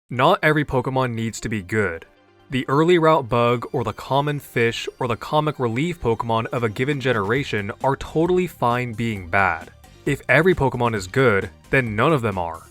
Not every Pokemon needs to be good. The early route bug or the common fish or the comic relief Pokemon of a given generation are totally fine being bad. If every Pokemon is good, then none of them are.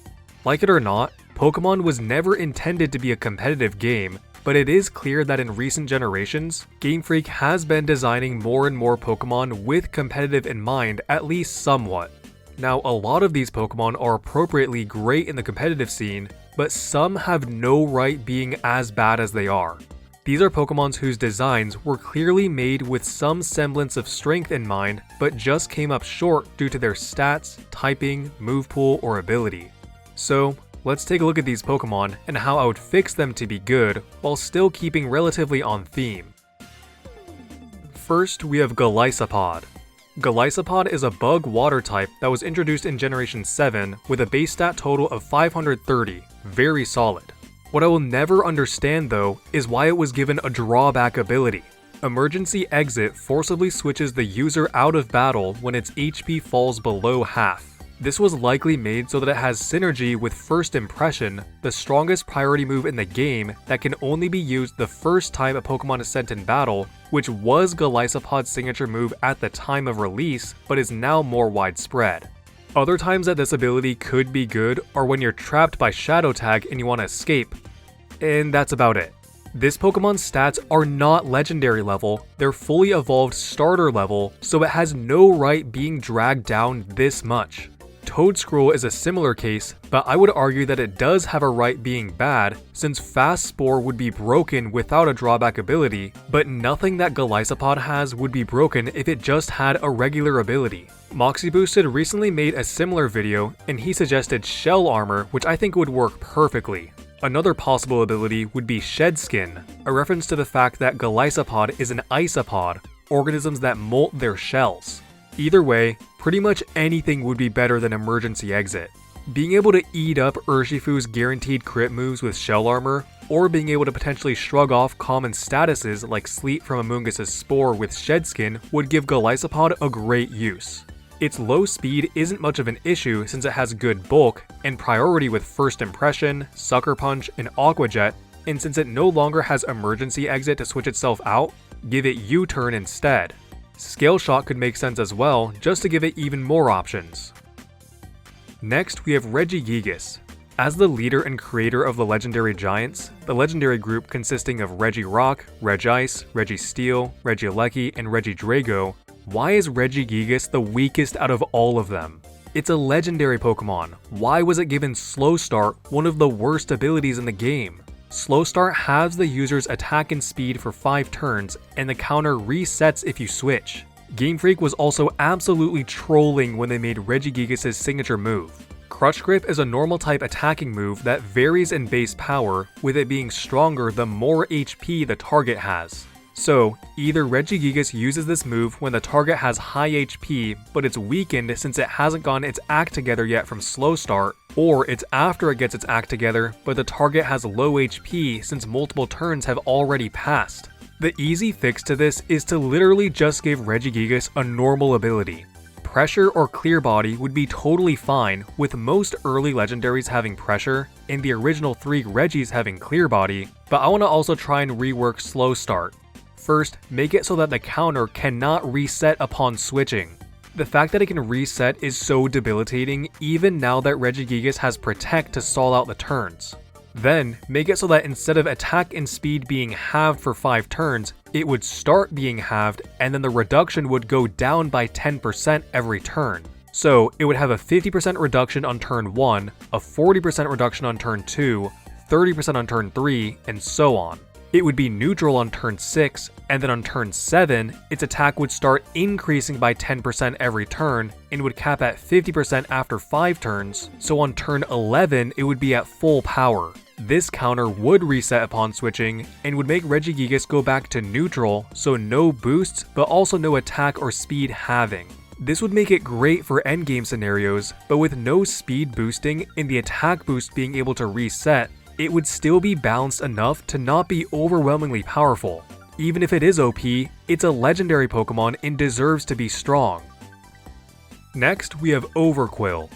Like it or not, Pokemon was never intended to be a competitive game, but it is clear that in recent generations, Game Freak has been designing more and more Pokemon with competitive in mind, at least somewhat. Now, a lot of these Pokemon are appropriately great in the competitive scene, but some have no right being as bad as they are. These are Pokemons whose designs were clearly made with some semblance of strength in mind, but just came up short due to their stats, typing, move pool, or ability. So, let's take a look at these Pokemon and how I would fix them to be good while still keeping relatively on theme. First, we have Golisopod. Golisopod is a bug water type that was introduced in Generation 7 with a base stat total of 530, very solid. What I will never understand though is why it was given a drawback ability. Emergency Exit forcibly switches the user out of battle when its HP falls below half. This was likely made so that it has synergy with First Impression, the strongest priority move in the game that can only be used the first time a Pokemon is sent in battle, which was Golisopod's signature move at the time of release, but is now more widespread. Other times that this ability could be good are when you're trapped by Shadow Tag and you want to escape, and that's about it. This Pokemon's stats are not legendary level, they're fully evolved starter level, so it has no right being dragged down this much. Toedscruel is a similar case, but I would argue that it does have a right being bad, since Fast Spore would be broken without a drawback ability, but nothing that Golisopod has would be broken if it just had a regular ability. Moxie Boosted recently made a similar video, and he suggested Shell Armor, which I think would work perfectly. Another possible ability would be Shed Skin, a reference to the fact that Golisopod is an isopod, organisms that molt their shells. Either way, pretty much anything would be better than Emergency Exit. Being able to eat up Urshifu's guaranteed crit moves with Shell Armor, or being able to potentially shrug off common statuses like Sleep from Amoonguss' Spore with Shed Skin would give Golisopod a great use. Its low speed isn't much of an issue since it has good bulk, and priority with First Impression, Sucker Punch, and Aqua Jet, and since it no longer has Emergency Exit to switch itself out, give it U-turn instead. Scale Shot could make sense as well, just to give it even more options. Next, we have Regigigas. As the leader and creator of the Legendary Giants, the Legendary group consisting of Regirock, Regice, Registeel, Regieleki, and Regidrago, why is Regigigas the weakest out of all of them? It's a Legendary Pokemon. Why was it given Slow Start, one of the worst abilities in the game? Slow Start halves the user's attack and speed for 5 turns, and the counter resets if you switch. Game Freak was also absolutely trolling when they made Regigigas' signature move. Crutch Grip is a normal type attacking move that varies in base power, with it being stronger the more HP the target has. So, either Regigigas uses this move when the target has high HP, but it's weakened since it hasn't gotten its act together yet from Slow Start, or it's after it gets its act together, but the target has low HP since multiple turns have already passed. The easy fix to this is to literally just give Regigigas a normal ability. Pressure or Clear Body would be totally fine, with most early legendaries having Pressure, and the original 3 Regis having Clear Body, but I want to also try and rework Slow Start. First, make it so that the counter cannot reset upon switching. The fact that it can reset is so debilitating even now that Regigigas has Protect to stall out the turns. Then, make it so that instead of attack and speed being halved for 5 turns, it would start being halved and then the reduction would go down by 10% every turn. So, it would have a 50% reduction on turn 1, a 40% reduction on turn 2, 30% on turn 3, and so on. It would be neutral on turn 6, and then on turn 7, its attack would start increasing by 10% every turn, and would cap at 50% after 5 turns, so on turn 11 it would be at full power. This counter would reset upon switching, and would make Regigigas go back to neutral, so no boosts, but also no attack or speed halving. This would make it great for endgame scenarios, but with no speed boosting and the attack boost being able to reset, it would still be balanced enough to not be overwhelmingly powerful. Even if it is OP, it's a legendary Pokemon and deserves to be strong. Next, we have Overqwil.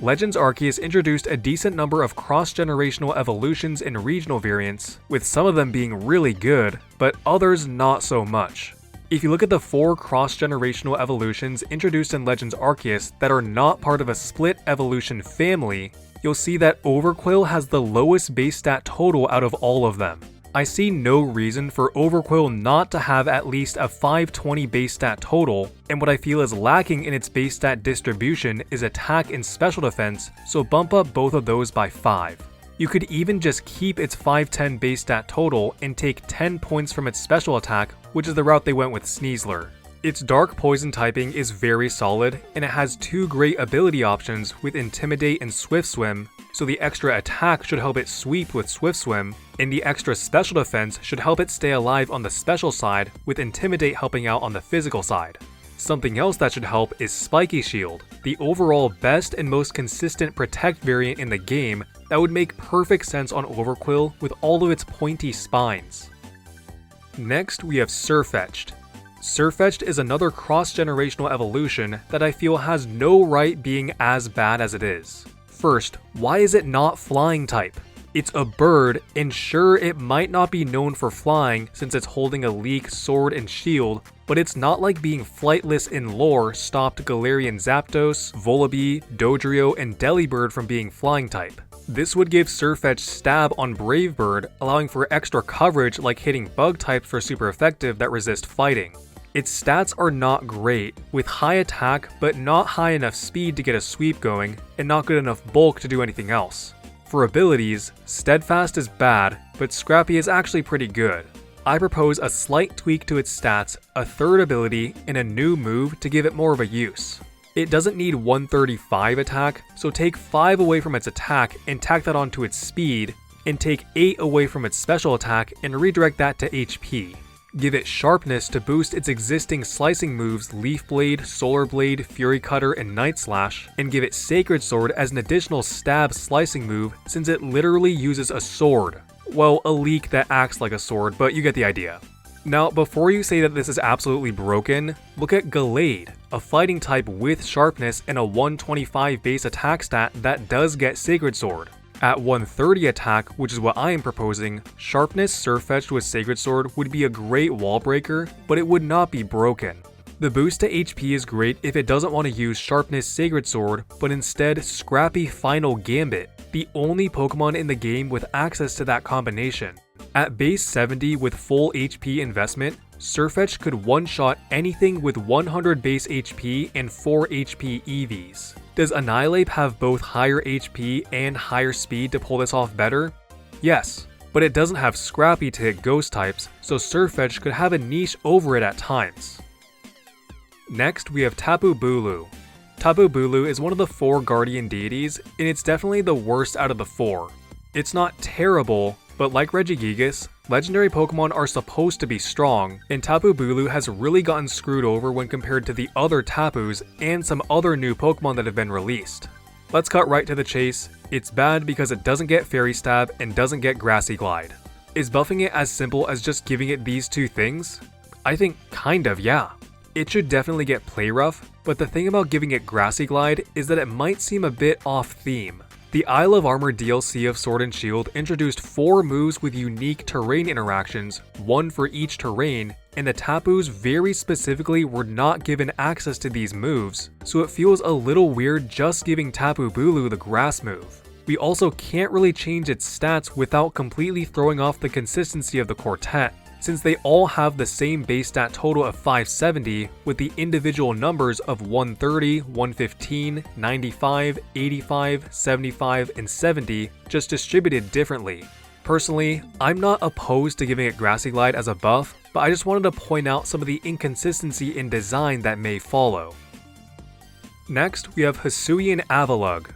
Legends Arceus introduced a decent number of cross-generational evolutions and regional variants, with some of them being really good, but others not so much. If you look at the 4 cross-generational evolutions introduced in Legends Arceus that are not part of a split evolution family, you'll see that Overqwil has the lowest base stat total out of all of them. I see no reason for Overqwil not to have at least a 520 base stat total, and what I feel is lacking in its base stat distribution is attack and special defense, so bump up both of those by 5. You could even just keep its 510 base stat total and take 10 points from its special attack, which is the route they went with Sneasler. Its dark poison typing is very solid, and it has 2 great ability options with Intimidate and Swift Swim, so the extra attack should help it sweep with Swift Swim, and the extra special defense should help it stay alive on the special side, with Intimidate helping out on the physical side. Something else that should help is Spiky Shield, the overall best and most consistent Protect variant in the game that would make perfect sense on Overqwil with all of its pointy spines. Next, we have Sirfetch'd. Sirfetch'd is another cross-generational evolution that I feel has no right being as bad as it is. First, why is it not flying type? It's a bird, and sure, it might not be known for flying since it's holding a leek, sword, and shield, but it's not like being flightless in lore stopped Galarian Zapdos, Volibee, Dodrio, and Delibird from being flying type. This would give Sirfetch'd stab on Brave Bird, allowing for extra coverage like hitting bug types for super effective that resist fighting. Its stats are not great, with high attack but not high enough speed to get a sweep going, and not good enough bulk to do anything else. For abilities, Steadfast is bad, but Scrappy is actually pretty good. I propose a slight tweak to its stats, a third ability, and a new move to give it more of a use. It doesn't need 135 attack, so take 5 away from its attack and tack that onto its speed, and take 8 away from its special attack and redirect that to HP. Give it Sharpness to boost its existing slicing moves Leaf Blade, Solar Blade, Fury Cutter, and Night Slash, and give it Sacred Sword as an additional stab slicing move since it literally uses a sword. Well, a leek that acts like a sword, but you get the idea. Now, before you say that this is absolutely broken, look at Gallade, a fighting type with Sharpness and a 125 base attack stat that does get Sacred Sword. At 130 attack, which is what I am proposing, Sharpness Sirfetch'd with Sacred Sword would be a great wall breaker, but it would not be broken. The boost to HP is great if it doesn't want to use Sharpness Sacred Sword, but instead Scrappy Final Gambit, the only Pokemon in the game with access to that combination. At base 70 with full HP investment, Sirfetch'd could one-shot anything with 100 base HP and 4 HP EVs. Does Annihilape have both higher HP and higher speed to pull this off better? Yes, but it doesn't have Scrappy to hit ghost types, so Sirfetch'd could have a niche over it at times. Next, we have Tapu Bulu. Tapu Bulu is one of the 4 guardian deities, and it's definitely the worst out of the 4. It's not terrible, but like Regigigas, legendary Pokemon are supposed to be strong, and Tapu Bulu has really gotten screwed over when compared to the other Tapus and some other new Pokemon that have been released. Let's cut right to the chase. It's bad because it doesn't get Fairy Stab and doesn't get Grassy Glide. Is buffing it as simple as just giving it these 2 things? I think kind of, yeah. It should definitely get Play Rough, but the thing about giving it Grassy Glide is that it might seem a bit off theme. The Isle of Armor DLC of Sword and Shield introduced 4 moves with unique terrain interactions, 1 for each terrain, and the Tapus very specifically were not given access to these moves, so it feels a little weird just giving Tapu Bulu the grass move. We also can't really change its stats without completely throwing off the consistency of the quartet, since they all have the same base stat total of 570 with the individual numbers of 130, 115, 95, 85, 75, and 70 just distributed differently. Personally, I'm not opposed to giving it Grassy Glide as a buff, but I just wanted to point out some of the inconsistency in design that may follow. Next, we have Hisuian Avalugg.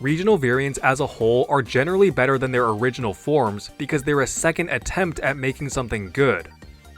Regional variants as a whole are generally better than their original forms because they're a second attempt at making something good.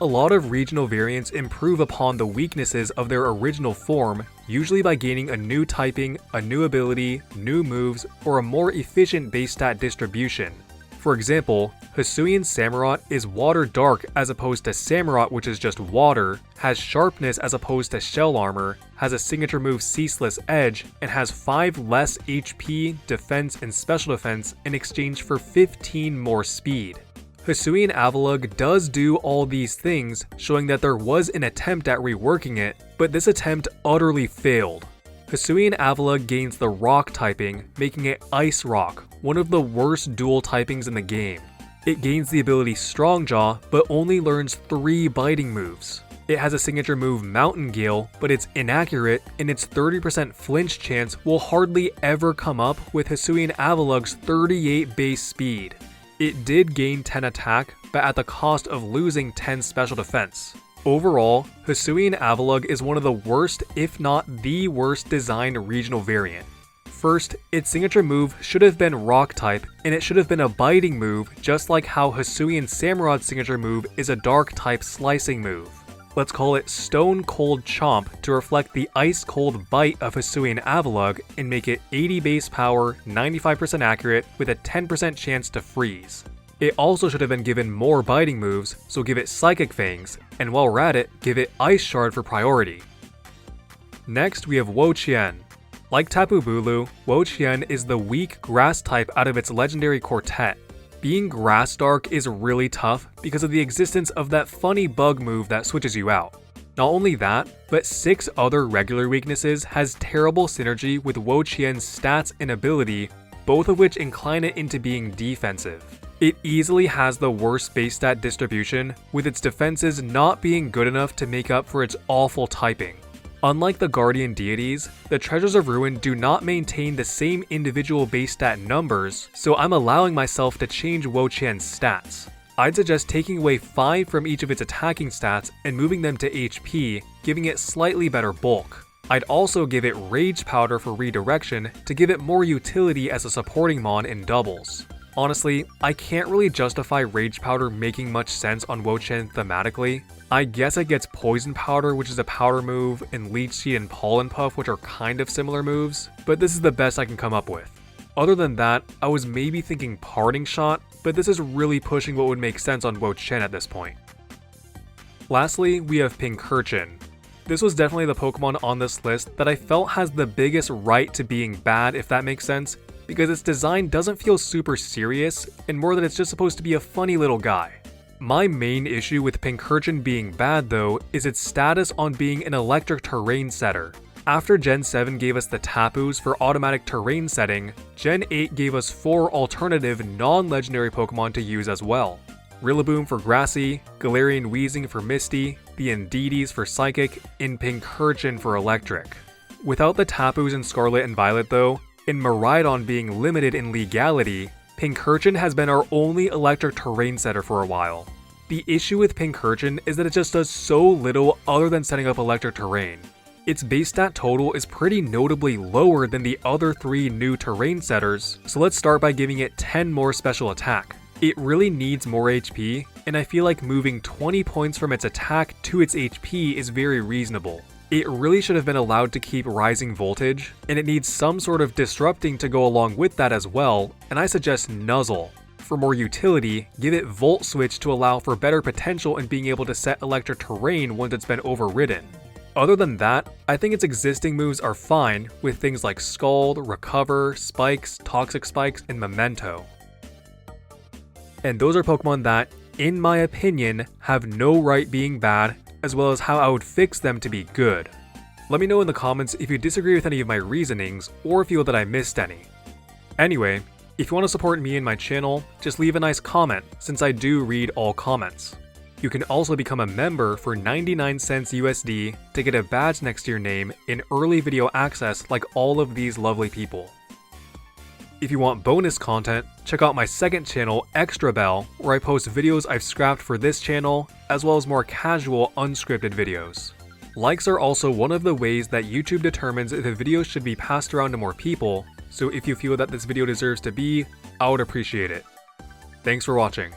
A lot of regional variants improve upon the weaknesses of their original form, usually by gaining a new typing, a new ability, new moves, or a more efficient base stat distribution. For example, Hisuian Samurott is water dark as opposed to Samurott, which is just water, has sharpness as opposed to shell armor, has a signature move Ceaseless Edge, and has 5 less HP, defense, and special defense in exchange for 15 more speed. Hisuian Avalugg does do all these things, showing that there was an attempt at reworking it, but this attempt utterly failed. Hisuian Avalugg gains the Rock typing, making it Ice Rock, one of the worst dual typings in the game. It gains the ability Strong Jaw, but only learns 3 biting moves. It has a signature move Mountain Gale, but it's inaccurate, and its 30% flinch chance will hardly ever come up with Hisuian Avalugg's 38 base speed. It did gain 10 attack, but at the cost of losing 10 special defense. Overall, Hisuian Avalugg is one of the worst, if not the worst designed regional variant. First, its signature move should have been Rock type, and it should have been a biting move, just like how Hisuian Samurott's signature move is a Dark type slicing move. Let's call it Stone Cold Chomp to reflect the ice cold bite of Hisuian Avalugg and make it 80 base power, 95% accurate, with a 10% chance to freeze. It also should have been given more biting moves, so give it Psychic Fangs, and while we're at it, give it Ice Shard for priority. Next, we have Wo-Chien. Like Tapu Bulu, Wo-Chien is the weak grass type out of its legendary quartet. Being grass dark is really tough because of the existence of that funny bug move that switches you out. Not only that, but 6 other regular weaknesses has terrible synergy with Wo-Chien's stats and ability, both of which incline it into being defensive. It easily has the worst base stat distribution, with its defenses not being good enough to make up for its awful typing. Unlike the Guardian deities, the Treasures of Ruin do not maintain the same individual base stat numbers, so I'm allowing myself to change Wo-Chien's stats. I'd suggest taking away 5 from each of its attacking stats and moving them to HP, giving it slightly better bulk. I'd also give it Rage Powder for redirection to give it more utility as a supporting mon in doubles. Honestly, I can't really justify Rage Powder making much sense on Wo-Chien thematically. I guess it gets Poison Powder, which is a powder move, and Leech Seed and Pollen Puff, which are kind of similar moves, but this is the best I can come up with. Other than that, I was maybe thinking Parting Shot, but this is really pushing what would make sense on Wo-Chien at this point. Lastly, we have Pincurchin. This was definitely the Pokemon on this list that I felt has the biggest right to being bad, if that makes sense, because its design doesn't feel super serious, and more that it's just supposed to be a funny little guy. My main issue with Pincurchin being bad though is its status on being an electric terrain setter. After Gen 7 gave us the Tapus for automatic terrain setting, Gen 8 gave us 4 alternative non-legendary Pokemon to use as well. Rillaboom for Grassy, Galarian Weezing for Misty, the Indeedee for Psychic, and Pincurchin for Electric. Without the Tapus in Scarlet and Violet though, and Miraidon being limited in legality, Pincurchin has been our only electric terrain setter for a while. The issue with Pincurchin is that it just does so little other than setting up electric terrain. Its base stat total is pretty notably lower than the other 3 new terrain setters, so let's start by giving it 10 more special attack. It really needs more HP, and I feel like moving 20 points from its attack to its HP is very reasonable. It really should have been allowed to keep rising voltage, and it needs some sort of disrupting to go along with that as well, and I suggest Nuzzle. For more utility, give it Volt Switch to allow for better potential in being able to set electric terrain once it's been overridden. Other than that, I think its existing moves are fine with things like Scald, Recover, Spikes, Toxic Spikes, and Memento. And those are Pokemon that, in my opinion, have no right being bad, as well as how I would fix them to be good. Let me know in the comments if you disagree with any of my reasonings, or feel that I missed any. Anyway, if you want to support me and my channel, just leave a nice comment, since I do read all comments. You can also become a member for 99 cents USD to get a badge next to your name in early video access like all of these lovely people. If you want bonus content, check out my second channel, Extra Bell, where I post videos I've scrapped for this channel, as well as more casual, unscripted videos. Likes are also one of the ways that YouTube determines if a video should be passed around to more people, so if you feel that this video deserves to be, I would appreciate it. Thanks for watching.